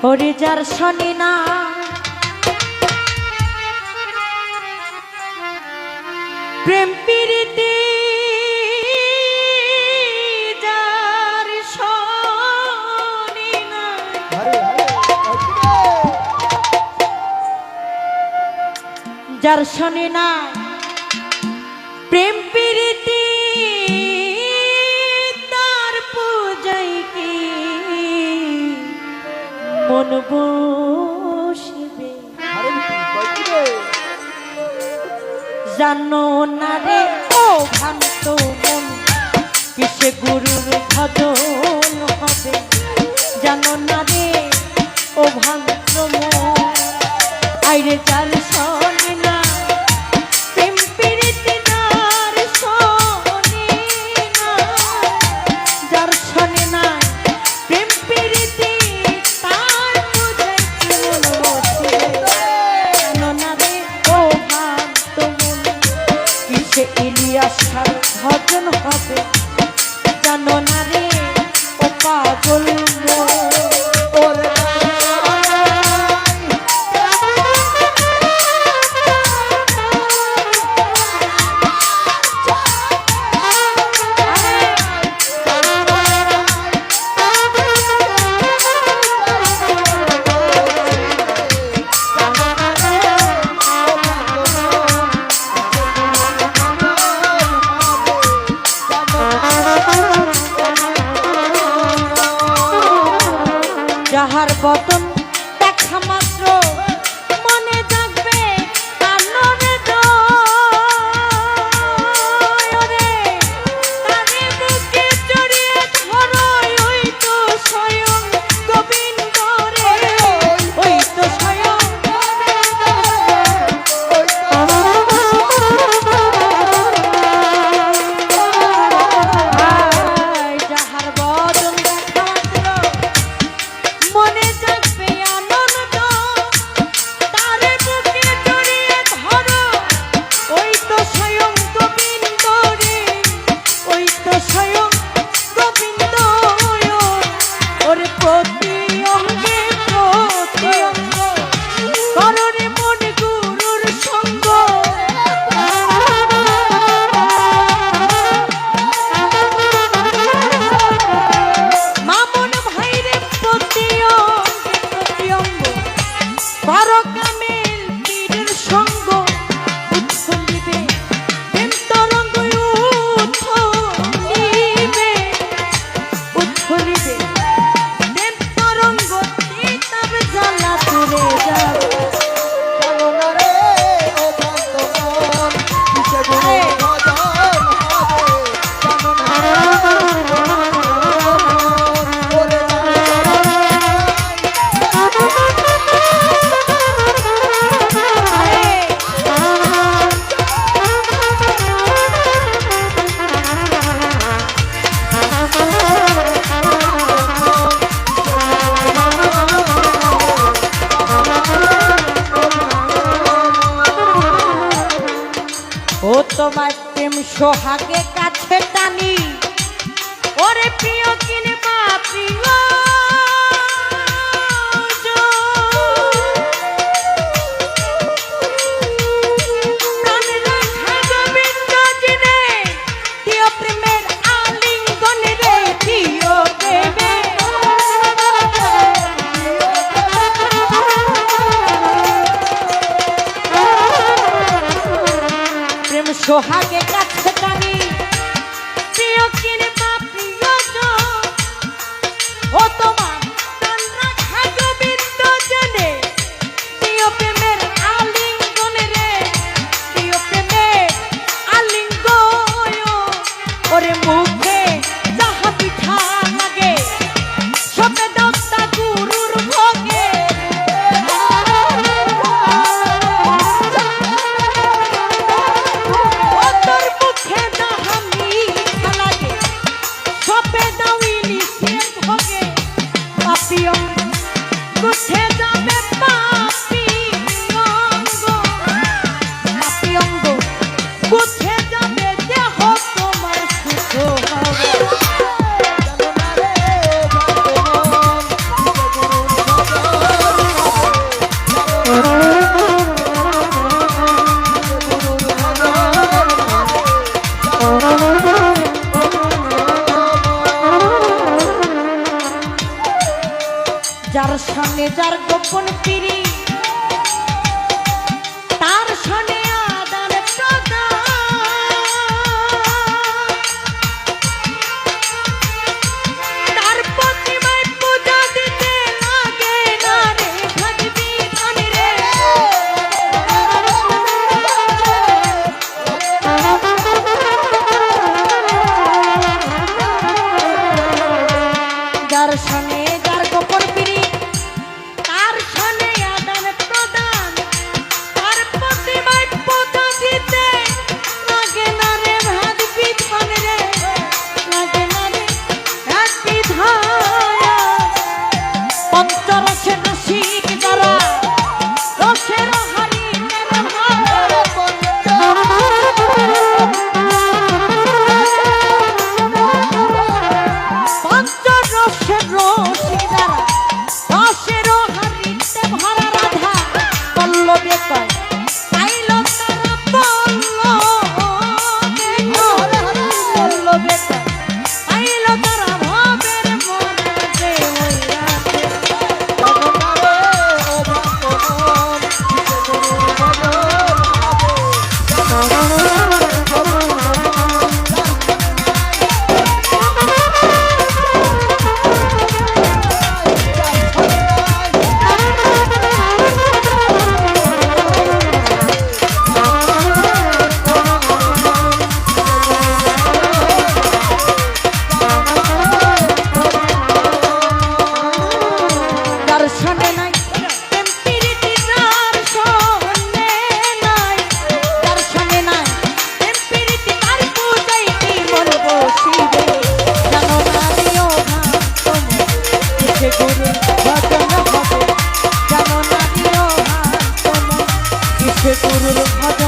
ওরে যার শনি না প্রেম প্রীতি যার শনি না যার শনি না প্রেম প্রীতি তার পূজাই কি মন বসিবে জানো না রে ও ভ্রান্ত মন কিসে গুরুর ভজন হবে জানো না রে ও ভ্রান্ত মন আইরে যার শনি না প্রেম প্রীতি যার শনি না যার শনি না প্রেম প্রীতি তার পূজায় কি মন বসিবে জানো না রে ও ভ্রান্ত মন কিসে ইলিয়াসার ভজন হবে জানো না রে ও পাগল মন যাহার বদন দেখা মাত্র মনে জাগবে আনন্দে জয় তারে বুকে জড়িয়ে ধরো ওই তো স্বয়ং গোবিন্দ রে ওই তো স্বয়ং যাহার বদন দেখা মাত্র মনে জাগবে আনন্দ তারে বুকে জড়িয়ে ধরো ওই তো স্বয়ং গোবিন্দ রে ওই তো স্বয়ং গোবিন্দ ওরে প্রতি অঙ্গে প্রতি অঙ্গ কররে মন গুরুর সঙ্গ মামন ভাইরে প্রতি অঙ্গ পরকামের পীরের সঙ্গ উৎফুল্লিবে প্রেম তরঙ্গ উৎফুল্লিবে উৎফুল্লিবে প্রেম তরঙ্গ তিতাব জ্বালা তুলে যাবে ও তোমার প্রেম সোহাগে কাছে টানি ওরে প্রিয় কিনবা প্রিয় সোহাগে কাছে টানি প্রিয় কিনবা প্রিয় ও তোমার প্রাণ রাখা গোবিন্দ জনে প্রিয় প্রেমের আলিঙ্গন রে প্রিয় প্রেমের আলিঙ্গন ওরে মুখে যাহা পিঠা লাগে সবে দত্তা গুরুর ভোগে গুছে যাবে পাপি অঙ্গ পাপি অঙ্গ গুছে যাবে দেহ তোমার সুখ হবে যার সঙ্গে যার গোপন পিরি তার সঙ্গে আদান প্রদান তার প্রতিমায় পূজা দিতে লাগে না রে ভাগবি ধন রে যার সঙ্গে যার গোপন পিরি তার সঙ্গে আদান প্রদান তার প্রতিমায় পূজা দিতে লাগে না রে ভাগবি ধন রে লাগে না রে ভাগবি ধন পঞ্চরসের রসিক যারা রসের হারিনের পঞ্চরসের রসিক যারা রসের হারিতে ভরা রাধা পল্লবে কয় পাইল তারা পল্লবে কয় পাইল তারা ভবের মনে ওই রাতে যার সনে নাই প্রেম প্রীতি যার সনে নাই যার সনে নাই প্রেম প্রীতি তার পূজাইতে মন বসিবে জানো না দিও ভাতম কিসে গুরু ভজন হবে জানো না দিও ভাতম কিসে গুরুর ভজন